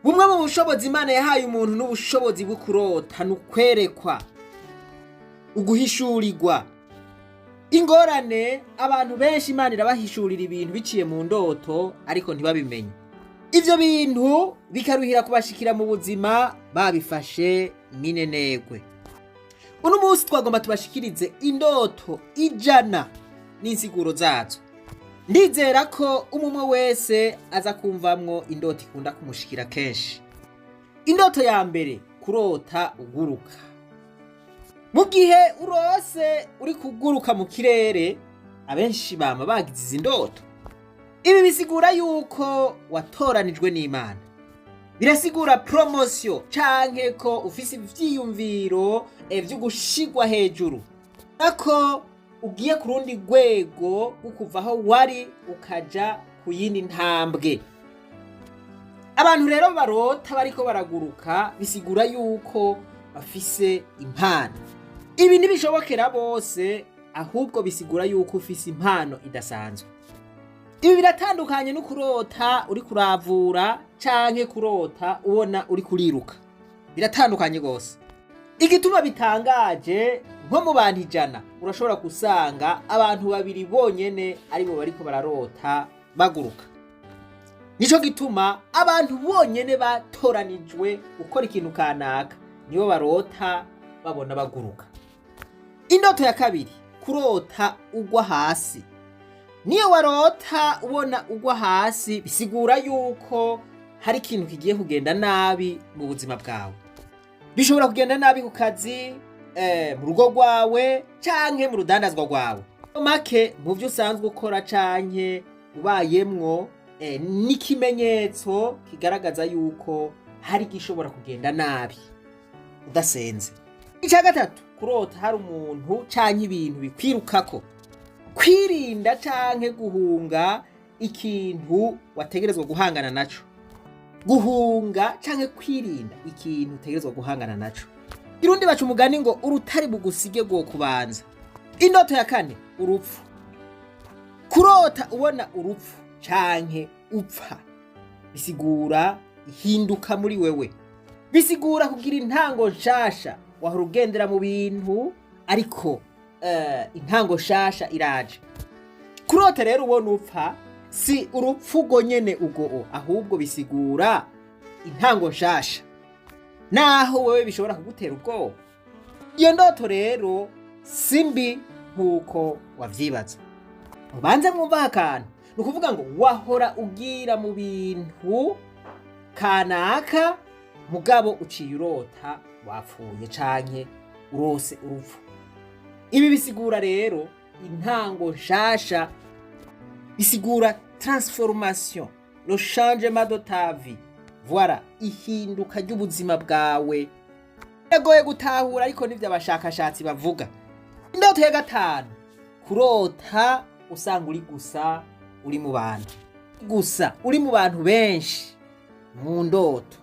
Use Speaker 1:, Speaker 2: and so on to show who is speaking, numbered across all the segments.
Speaker 1: bumwe mu bushobozi Imana yahaye umuntu n'ubushobozi bwo kurota n'ukwerekwa, uguhishurirwa. Ingorane abantu benshi Imana irabahishurira ibintu biciye mu ndoto ariko ntibabimenye. Ivyo bintu bikaruhira kubashikira mu buzima babifashe minenegwe. Uno munsi twagomba tubashikirize indoto 100 n'insiguro zazo. Ndizera ko umwe wese aza kumvamwo indoto ikunda kumushikira kenshi. Indoto ya mbere, kurota uguruka. Mu gihe urose uri kuguruka mu kirere, abenshi bama bagize izi ndoto. Ibi bisigura yuko watoranijwe n'Imana. Birasigura promotion canke ko ufise ivyiyumviro vyo gushigwa hejuru. Ako ugiye ku rundi rwego ukuva aho wari ukaja ku yindi ntambwe. Abantu rero barota bariko baraguruka bisigura yuko bafise impano. Ibi ntibishobokera bose, ahubwo bisigura yuko ufise impano idasanzwe. Ibi biratandukanye no kurota uri kuravura canke kurota ubona uri kuriruka. Biratandukanye gose. Igituma bitangaje, nko mu bantu 100 urashobora gusanga abantu 2 bonyene aribo bariko bararota baguruka. Nico gituma abantu bonyene batoranijwe gukora ikintu kanaka nibo barota babona baguruka. Indoto ya kabiri, kurota ugwa hasi. Niyo warota ubona ugwa hasi bisigura yuko hari ikintu kigiye kugenda nabi mu buzima bwawe. Bishobora kugenda nabi ku kazi, mu rugo rwawe canke mu rudandazwa rwawe. Make mu byo usanzwe ukora canke ubayemwo n'ikimenyetso kigaragaza yuko hari gishobora kugenda nabi udasenze. Icya gatatu, kurota hari umuntu canke ibintu bikwirukako. Kwirinda canke guhunga ikintu wategerezwa guhangana naco. Guhunga canke kwirinda ikintu utegerezwa guhangana naco. Irundi baca umugani ngo urutari bugusige gwo kubanza. Indoto ya kane, urupfu. Kurota ubona urupfu canke upfa bisigura ihinduka muri wewe. Bisigura kugira intango nshasha wahora ugendera mu bintu ariko intango nshasha iraje. Kurota rero ubona upfa si urupfu go nyene ugo, ahubwo bisigura intango nshasha. Naho wewe bishobora kugutera ubwoba. Iyo ndoto rero simbi nkuko wavyibaza. Ubanze mwumva akantu, nukuvuga ngo wahora ugira mu bintu kanaka mugabo uciye urota wapfuye canke urose urupfu. Ibi bisigura rero intango nshasha, bisigura transformation, le changement de ta vie. Voilà, ihinduka ry'ubuzima bwawe. Yagoye gutahura ariko nivyo abashakashatsi bavuga. Indoto ya gatanu, kurota usanga uri gusa uri mu bantu. Gusa uri mu bantu benshi mu ndoto.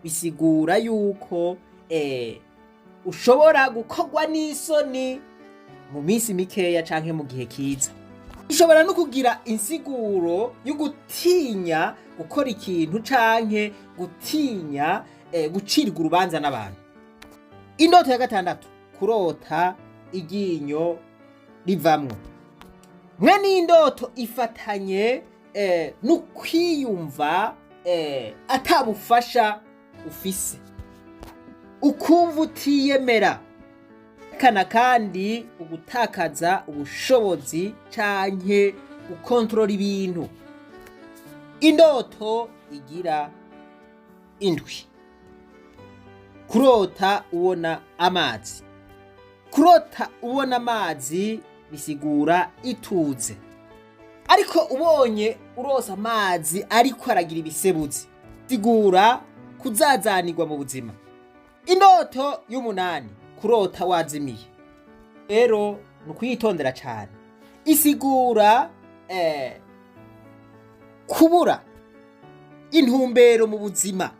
Speaker 1: Bisigura yuko ushobora gukogwa n'isoni mu minsi mikeya canke mu gihe kiza. Ishobora no kugira insiguro yo gutinya gukora ikintu canke gutinya gucirwa urubanza n'abantu. Indoto ya gatandatu, kurota iryinyo rivamwo. Mwene indoto ifatanye no kwiyumva atabufasha ufise. Ukumva utiyemera. Kana kandi ugutakaza ubushobozi canke gukontrola ibintu. Indoto igira indwi. Kurota ubona amazi. Kurota ubona amazi bisigura ituze. Ariko ubonye urosa amazi ariko aragira ibisebuzi, sigura kuzazanirwa mu buzima. Indoto y'umunani, kurota wazimiye. Rero nukwitondera cyane. Isigura kubura intumbero mu buzima.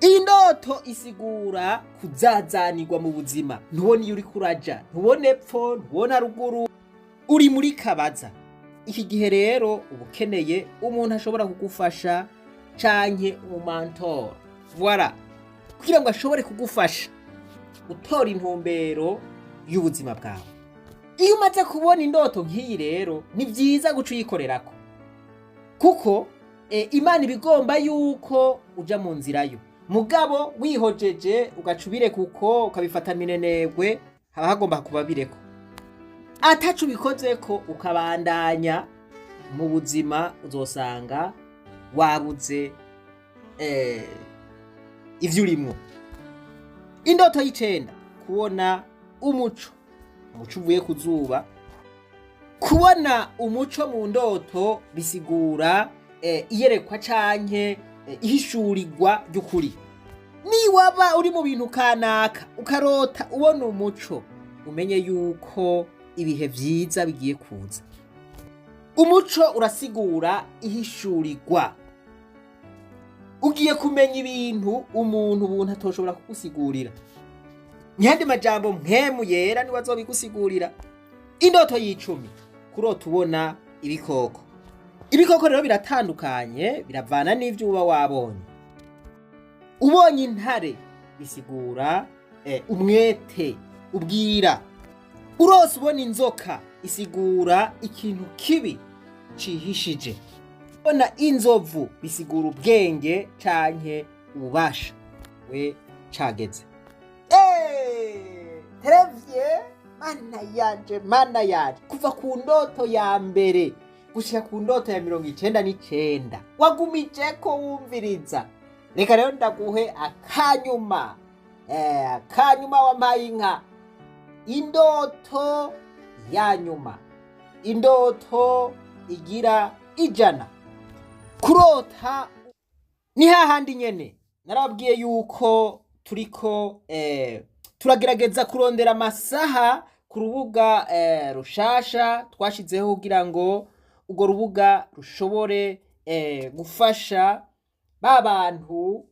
Speaker 1: Iyi ndoto isigura kuzazanirwa mu buzima. Ntubone iyo uri kuraja, ntubone epfo, ntubone ruguru, uri muri kabaza. Iki gihe rero ubukeneye umuntu ashobora kugufasha canke umumantor. Voilà, kugira ngo ashobore kugufasha gutora intumbero y'ubuzima bwawe. Iyo umaze kubona indoto nk'iyi rero ni vyiza guca uyikorerako, kuko Imana ibigomba yuko uja mu nzira yo. Mugabo wihojeje ugaca ubireka kuko ukabifata minenegwe, haba hagomba kuba bireko. Atacu ubikozeko ukabandanya mu buzima, uzosanga wabuze ivyo urimwo. Indoto y'icenda, kubona umuco uvuye ku zuba. Kubona umuco mu ndoto bisigura iyerekwa canke ihishurirwa ry'ukuri. Niwaba uri mu bintu kanaka ukarota ubona umuco, umenye yuko ibihe vyiza bigiye kuza. Umuco urasigura ihishurirwa. Ugiye kumenya ibintu umuntu atoshobora kugusigurira. Nyandi majambo mpemu yera niwe azobigusigurira. Indoto y'icumi, kurota ubona ibikoko. Ibikoko rero biratandukanye, biravana n'ivyo uba wabonye. Ubonye intare bisigura umwete, ubwira. Urose ubona inzoka isigura ikintu kibi cihishije. Ubona inzovu bisigura ubwenge canke ububasha we cageze. Terevye mana yanje kuva ku ndoto ya mbere gushika ku ndoto ya 99 wagumijeko wumviriza. Reka rero ndaguhe akanyuma wampaye inka. Indoto ya nyuma, indoto igira 100. Kurota ni hahandi nyene narabwiye yuko turiko turagerageza kurondera amasaha ku rubuga rushasha twashizeho kugira ngo urwo rubuga rushobore gufasha ba bantu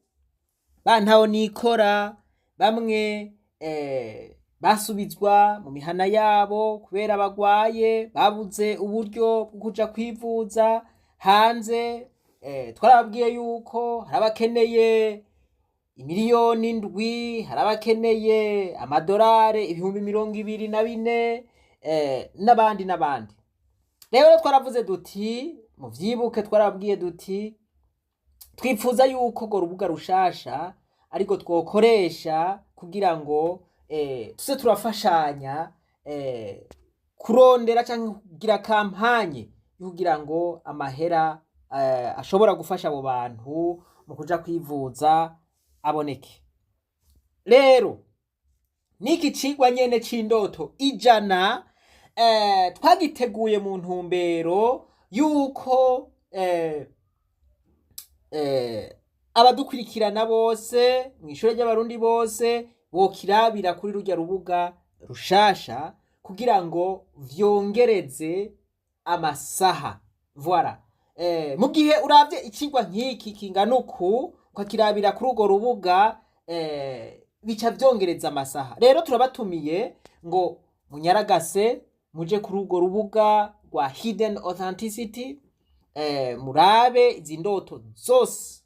Speaker 1: bantaho nikora bamwe basubizwa mu mihana yabo kubera bagwaye, babuze uburyo bwo kuja kwivuza hanze. Twarababwiye yuko harabakeneye imiliyoni 7, harabakeneye amadolari 24,000 n'abandi. Rero twaravuze duti, mu vyibuke twarababwiye duti twipfuza yuko go rubuga rushasha ariko twokoresha kugira ngo tuse turafashanya kurondera canke kugira kampanye kugira ngo amahera ashobora gufasha abo bantu mu kuja kwivuza aboneke. Rero niki cigwa nyene c'indoto 100 twagiteguye mu ntumbero yuko abadukurikirana bose mw'ishure ry'abarundi bose bokirabira kuri rurya rubuga rushasha kugira ngo vyongereze amasaha. Voilà, mu gihe uravye icigwa nk'iki kingana uku ukakirabira kuri urwo rubuga bica vyongereza amasaha. Rero turabatumiye ngo munyaragase muje kuri urwo rubuga rwa Hidden Authenticity, murabe izi ndoto zose.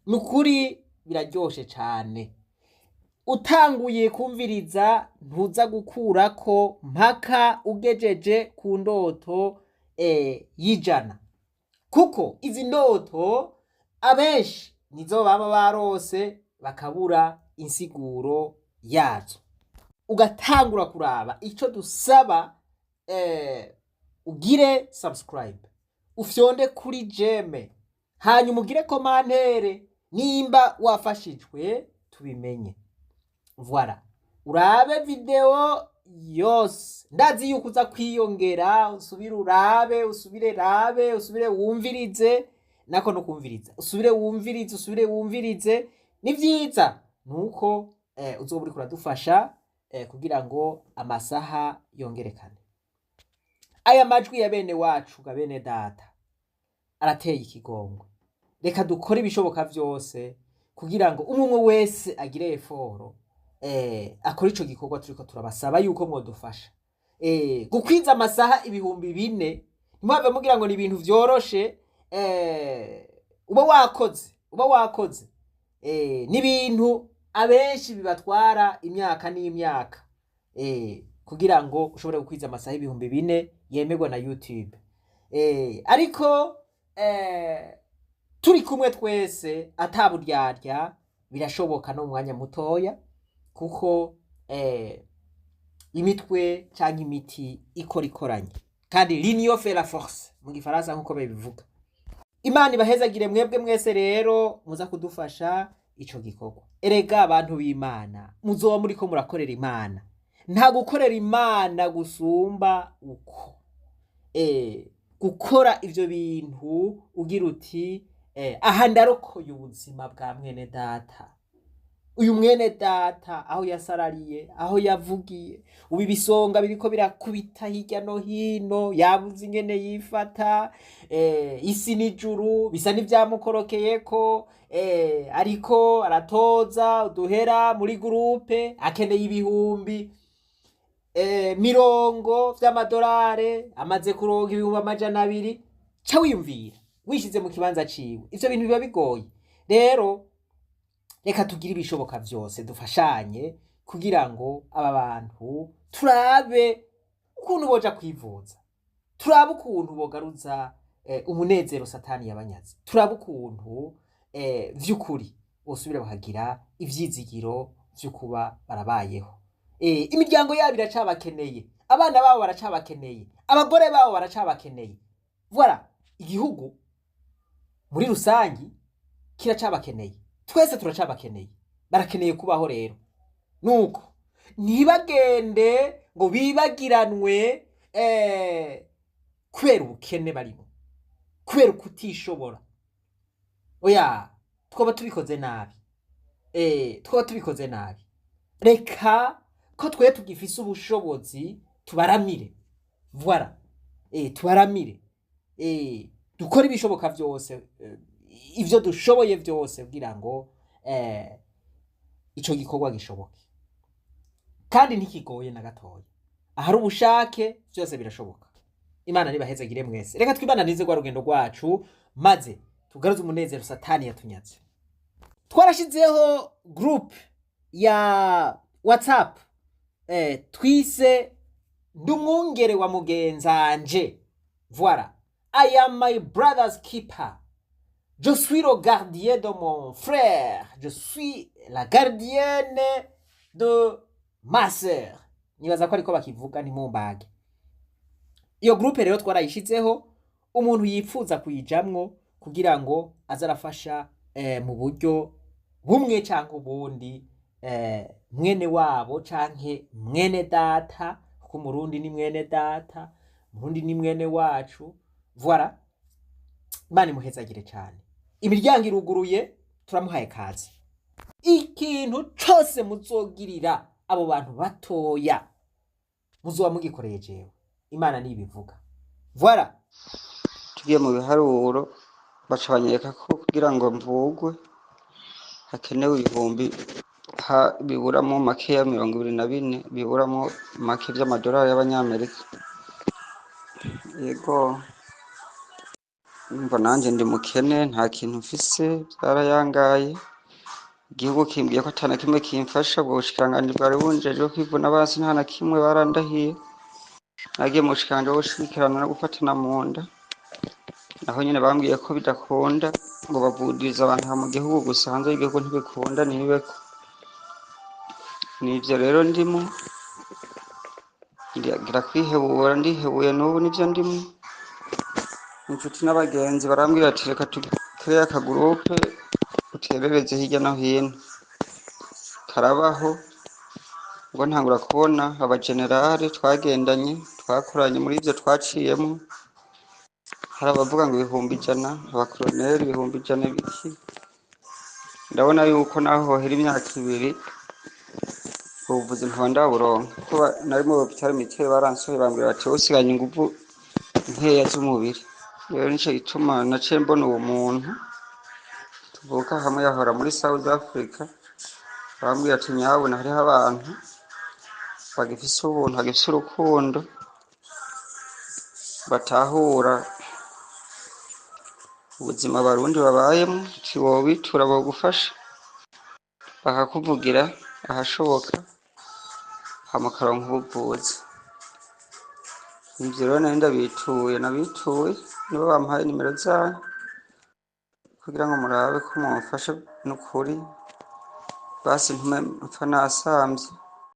Speaker 1: Nukuri biraryoshe cane. Utanguye kumviriza ntuza gukurako mpaka ugejeje ku ndoto y'100, kuko izi ndoto abenshi nizo baba barose bakabura insiguro yazo. Ugatangura kuraba ico dusaba, ugire subscribe, ufyonde kuri jeme, hanyuma ugire komantere nimba wafashijwe tubimenye. Voilà, urabe video yose. Ndazi yuko uza kwiyongera, usubire urabe, usubire wumvirize, nako no kumviriza, usubire wumvirize. Ni vyiza nuko uzoburi kuradufasha kugira ngo amasaha yongerekane. Aya majwi ya bene wacu ga bene data arateye ikigongwe. Reka dukore ibishoboka vyose kugira ngo umwe wese agire eforo akora ico gikorwa turiko turabasaba yuko mwodufasha. Gukwiza amasaha 4,000 ntimwave mugira ngo ni ibintu vyoroshe. uba wakoze n'ibintu abenshi bibatwara imyaka n'imyaka kugira ngo ushobore gukwiza amasaha 4,000 yemerwa na YouTube. Ariko turi kumwe twese ataburyarya birashoboka no mu mwanya mutoya, kuko imitwe cyangwa imiti ikoranye kandi l'union fait la force mu gifaransa nkuko babivuga. Imana ibahezagire mwebwe mwese rero muza kudufasha ico gikorwa. Erega abantu b'Imana muzoba muriko murakorera Imana, nta gukorera Imana gusumba uko gukora ivyo bintu ugira uti aha ndarokoye ubuzima bwa mwene data, uyu mwene data aho yasarariye, aho yavugiye, ubu ibisonga biriko birakubita hirya no hino, yabuze ingene yifata, isi n'ijuru bisa n'ivyamukorokeyeko, ariko aratoza uduhera muri gurupe, akeneye 100,000 vy'amadolari, amaze kuronka 200,000. Ca wiyumvira wishize mu kibanza ciwe, ivyo bintu biba bigoye. Rero reka tugire ibishoboka vyose dufashanye kugira ngo aba bantu turabe ukuntu boja kwivuza, turabe ukuntu bogaruza umunezero satani yabanyaze, turabe ukuntu vy'ukuri bosubira bakagira ivyizigiro vyo kuba barabayeho. Imiryango yabo iracabakeneye, abana babo baracabakeneye, abagore babo baracabakeneye. Voilà, igihugu muri rusangi kiracabakeneye, twese turacabakeneye, barakeneye kubaho. Rero nuko ntibagende ngo bibagiranwe kubera ubukene barimo, kubera kutishobora. Oya, twaba tubikoze nabi, reka ko twe tugifise ubushobozi tubaramire. Voilà, tubaramire, dukora ibishoboka vyose, ivyo dushoboye vyose kugira ngo ico gikorwa gishoboke, kandi ntikigoye na gatoya. Ahari ubushake vyose birashoboka. Imana nibahezagire mwese. Reka twibananize kwa rugendo rwacu maze tugaruze umunezero satani yatunyaze. Twarashizeho group ya WhatsApp twise ndumwungere wa mugenzanje. Voilà, I am my brother's keeper. Je suis le gardien de mon frère. Je suis la gardienne de ma sœur. Nibaza ko ariko bakivuga ni mumbage. Iyo groupe rero twarayishizeho, umuntu yipfuza kuyijamwo kugira ngo azarafasha mu buryo bumwe canke ubundi mwene wabo canke mwene data, kuko Murundi ni mwene data, Murundi ni mwene wacu. Voilà, Imana imuhezagire cyane. Imiryango iruguruye, turamuhaye kazi. Ikintu cyose muzogirira abo bantu batoya muzoba mugikoreye jewe, Imana nibivuga. Voilà,
Speaker 2: tugiye mu biharuro baca banyereka ko kugira ngo mvugwe hakenewe ibihumbi biburamo make ya 24, biburamo make vy'amadolari y'abanyamerika. Yego, umva nanje ndi mukene, nta kintu mfise, byarayangaye. Igihugu kimbwiye ko atana kimwe kimfasha, bwo bushikanganje bwari bunjeje kwivuna basi nta na kimwe barandahiye. Nagiye mu bushikanganje bushikirana no gufatana mu nda, naho nyene bambwiye ko bidakunda ngo bavudiriza abantu mu gihugu gusa, hanze y'igihugu ntibikunda nibeko. Nivyo rero ndimo ngira kwihebura, ndihebuye n'ubu nivyo ndimo. Inshuti n'abagenzi barambwira ati reka tukore akagurupe uterereze hirya no hino. Karabaho ubwo ntangura kubona abagenerale twagendanye twakoranye muri ivyo twaciyemo, hari abavuga ngo 100,000, abakoloneli 100,000 biki. Ndabona yuko naho hohera imyaka 2 ubuvuzi ntabandaburonka, kuko nari mu hôpital militaire baransohoye bambwira ati usiganye inguvu nkeya z'umubiri. Rero nico gituma naciye mbona uwo muntu tuvuka hamwe yahora muri South Africa, bambwira ati nyabona hariho abantu bagifise ubuntu, bagifise urukundo, batahura ubuzima abarundi babayemo, ntiwobitura bogufasha bakakuvugira ahashoboka hama ukaronka ubuvuzi. Ivyo rero nari nabituye nibo bampaye nimero zanyu kugira ngo murabe ko mumfasha n'ukuri, basi ntume mpfa nasamvye.